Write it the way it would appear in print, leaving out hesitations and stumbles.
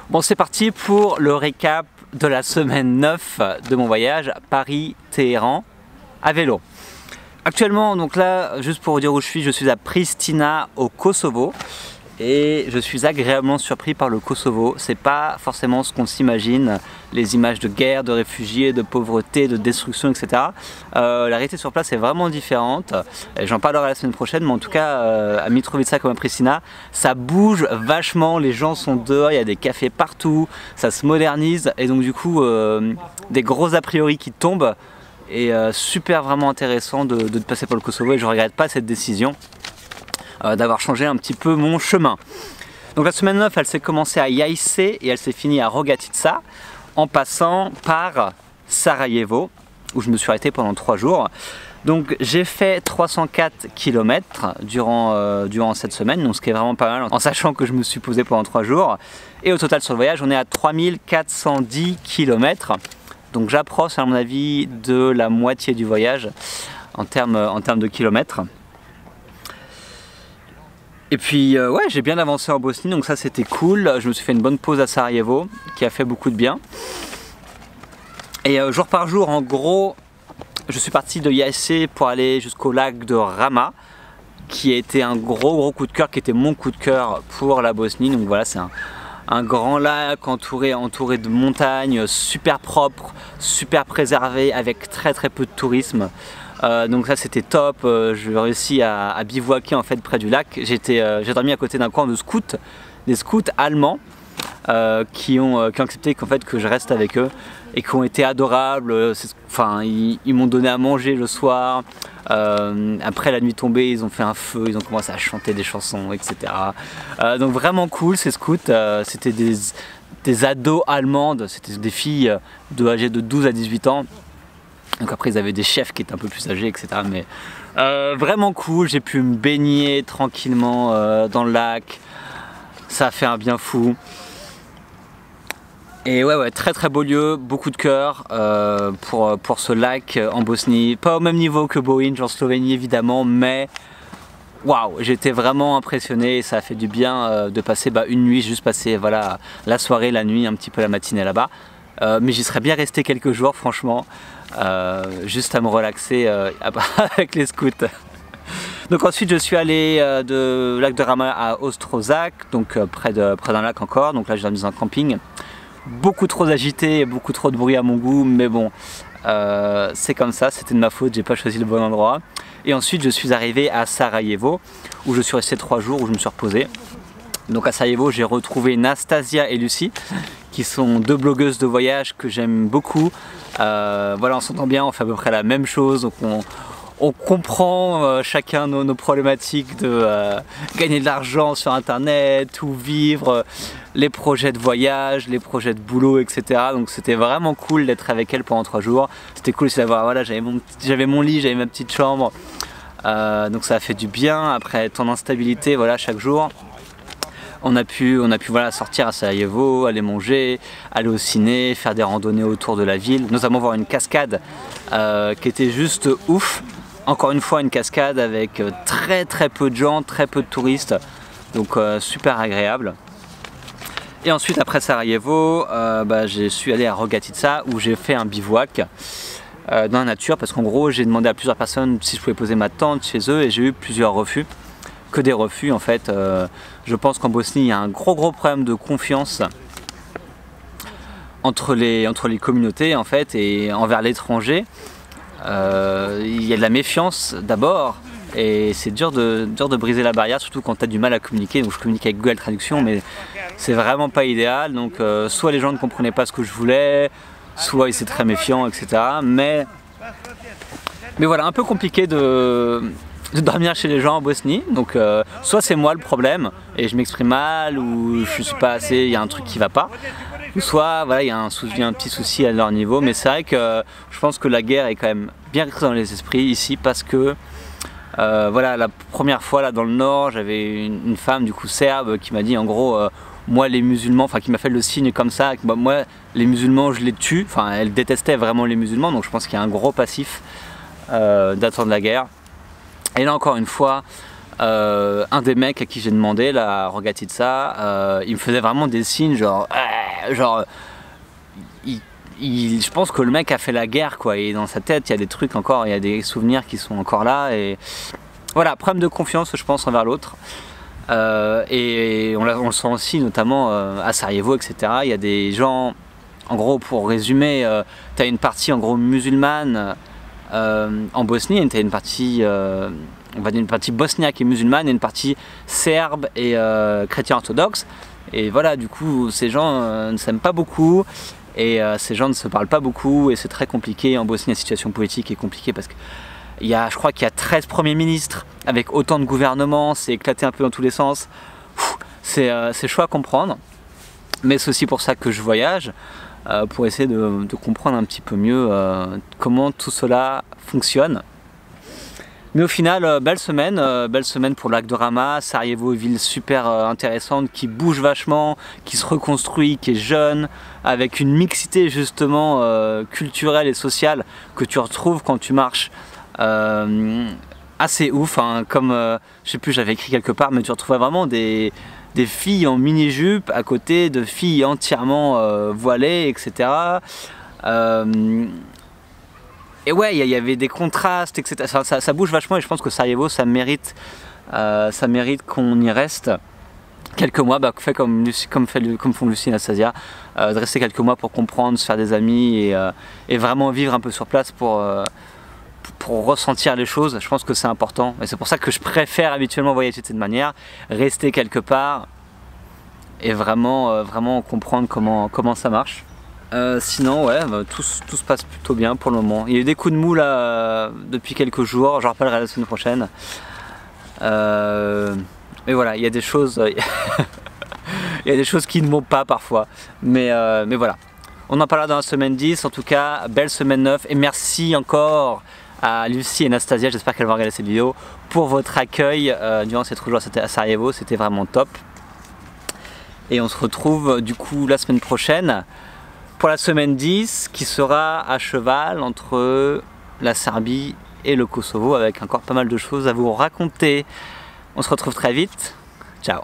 Bon, c'est parti pour le récap de la semaine 9 de mon voyage Paris-Téhéran à vélo. Actuellement, donc là, juste pour vous dire où je suis à Pristina au Kosovo. Et je suis agréablement surpris par le Kosovo. C'est pas forcément ce qu'on s'imagine, les images de guerre, de réfugiés, de pauvreté, de destruction, etc. La réalité sur place est vraiment différente. J'en parlerai la semaine prochaine, mais en tout cas à Mitrovica comme à Pristina, ça bouge vachement, les gens sont dehors, il y a des cafés partout, ça se modernise et donc du coup des gros a priori qui tombent et super vraiment intéressant de passer par le Kosovo et je regrette pas cette décision. D'avoir changé un petit peu mon chemin. Donc la semaine 9 elle s'est commencée à Jajce et elle s'est finie à Rogatica en passant par Sarajevo où je me suis arrêté pendant 3 jours. Donc j'ai fait 304 km durant cette semaine, donc ce qui est vraiment pas mal en sachant que je me suis posé pendant 3 jours. Et au total sur le voyage on est à 3410 km. Donc j'approche à mon avis de la moitié du voyage en termes de kilomètres. Et puis ouais, j'ai bien avancé en Bosnie, donc ça c'était cool. Je me suis fait une bonne pause à Sarajevo qui a fait beaucoup de bien. Et jour par jour, en gros, je suis parti de Jajce pour aller jusqu'au lac de Rama, qui a été un gros coup de cœur, qui était mon coup de cœur pour la Bosnie. Donc voilà, c'est un grand lac entouré de montagnes, super propre, super préservé, avec très peu de tourisme. Donc ça c'était top, j'ai réussi à bivouaquer en fait près du lac. J'ai dormi à côté d'un camp de scouts, des scouts allemands qui ont accepté qu'en fait que je reste avec eux et qui ont été adorables. Enfin, ils m'ont donné à manger le soir. Après la nuit tombée, ils ont fait un feu, ils ont commencé à chanter des chansons, etc. Donc vraiment cool ces scouts. C'était des ados allemandes, c'était des filles âgées de 12 à 18 ans. Donc après ils avaient des chefs qui étaient un peu plus âgés, etc. Mais vraiment cool, j'ai pu me baigner tranquillement dans le lac. Ça a fait un bien fou. Et ouais, très beau lieu, beaucoup de cœur pour ce lac en Bosnie. Pas au même niveau que Bohinj en Slovénie évidemment, mais waouh, j'étais vraiment impressionné et ça a fait du bien de passer une nuit, juste passer voilà, la soirée, la nuit, un petit peu la matinée là-bas. Mais j'y serais bien resté quelques jours franchement. Juste à me relaxer avec les scouts. Donc ensuite je suis allé de lac de Rama à Ostrožac, donc près d'un lac encore. Donc là je suis dans un camping, beaucoup trop agité, beaucoup trop de bruit à mon goût, mais bon c'est comme ça, c'était de ma faute, j'ai pas choisi le bon endroit. Et ensuite je suis arrivé à Sarajevo où je suis resté 3 jours, où je me suis reposé. Donc à Sarajevo j'ai retrouvé Nastasia et Lucie qui sont 2 blogueuses de voyage que j'aime beaucoup. Voilà, on s'entend bien, on fait à peu près la même chose, donc on comprend chacun nos problématiques de gagner de l'argent sur internet ou vivre, les projets de voyage, les projets de boulot, etc. Donc c'était vraiment cool d'être avec elles pendant 3 jours. C'était cool aussi d'avoir, voilà, j'avais mon lit, j'avais ma petite chambre, donc ça a fait du bien après tant d'instabilité, voilà, chaque jour. On a pu voilà, sortir à Sarajevo, aller manger, aller au ciné, faire des randonnées autour de la ville, notamment voir une cascade qui était juste ouf. Encore une fois une cascade avec très peu de gens, très peu de touristes, donc super agréable. Et ensuite après Sarajevo, je suis allé à Rogatica où j'ai fait un bivouac dans la nature parce qu'en gros j'ai demandé à plusieurs personnes si je pouvais poser ma tente chez eux et j'ai eu plusieurs refus. Que des refus en fait. Je pense qu'en Bosnie il y a un gros problème de confiance entre les communautés en fait et envers l'étranger. Il y a de la méfiance d'abord et c'est dur de briser la barrière, surtout quand tu as du mal à communiquer. Donc je communique avec Google Traduction mais c'est vraiment pas idéal. Donc soit les gens ne comprenaient pas ce que je voulais, soit ils étaient très méfiants, etc. Mais voilà, un peu compliqué de dormir chez les gens en Bosnie, donc soit c'est moi le problème et je m'exprime mal ou je suis pas assez, il y a un truc qui va pas, ou soit voilà, il y a un petit souci à leur niveau. Mais c'est vrai que je pense que la guerre est quand même bien restée dans les esprits ici parce que voilà, la première fois là dans le nord j'avais une femme du coup serbe qui m'a dit en gros moi les musulmans, enfin qui m'a fait le signe comme ça, moi les musulmans je les tue, enfin elle détestait vraiment les musulmans, donc je pense qu'il y a un gros passif d'attendre la guerre. Et là encore une fois, un des mecs à qui j'ai demandé, la Rogatica, il me faisait vraiment des signes genre genre, je pense que le mec a fait la guerre, quoi, et dans sa tête il y a des trucs encore, il y a des souvenirs qui sont encore là, et voilà, problème de confiance je pense envers l'autre. Et on le sent aussi notamment à Sarajevo, etc. Il y a des gens, en gros pour résumer, tu as une partie en gros musulmane en Bosnie, et tu as une partie, on va dire une partie bosniaque et musulmane, et une partie serbe et chrétien orthodoxe. Et voilà, du coup ces gens ne s'aiment pas beaucoup, et ces gens ne se parlent pas beaucoup, et c'est très compliqué en Bosnie. La situation politique est compliquée parce que je crois qu'il y a 13 premiers ministres avec autant de gouvernements, c'est éclaté un peu dans tous les sens. C'est chaud à comprendre, mais c'est aussi pour ça que je voyage, pour essayer de comprendre un petit peu mieux comment tout cela fonctionne. Mais au final, belle semaine pour le lac de Rama. Sarajevo, ville super intéressante, qui bouge vachement, qui se reconstruit, qui est jeune, avec une mixité justement culturelle et sociale que tu retrouves quand tu marches. Assez ouf, hein, comme je sais plus, j'avais écrit quelque part, mais tu retrouvais vraiment des filles en mini-jupe à côté de filles entièrement voilées, etc. Et ouais, il y avait des contrastes, etc. Ça bouge vachement, et je pense que Sarajevo, ça mérite qu'on y reste quelques mois, comme font Lucie et Anastasia, de rester quelques mois pour comprendre, se faire des amis, et vraiment vivre un peu sur place pour ressentir les choses. Je pense que c'est important, et c'est pour ça que je préfère habituellement voyager de cette manière, rester quelque part et vraiment comprendre comment ça marche. Sinon ouais, tout se passe plutôt bien pour le moment. Il y a eu des coups de mou là depuis quelques jours, j'en rappellerai la semaine prochaine. Mais voilà, il y a des choses il y a des choses qui ne vont pas parfois, mais voilà, on en parlera dans la semaine 10. En tout cas, belle semaine 9, et merci encore à Lucie et Anastasia, j'espère qu'elles vont regarder cette vidéo, pour votre accueil durant ces 3 jours à Sarajevo. C'était vraiment top, et on se retrouve du coup la semaine prochaine pour la semaine 10, qui sera à cheval entre la Serbie et le Kosovo, avec encore pas mal de choses à vous raconter. On se retrouve très vite, ciao.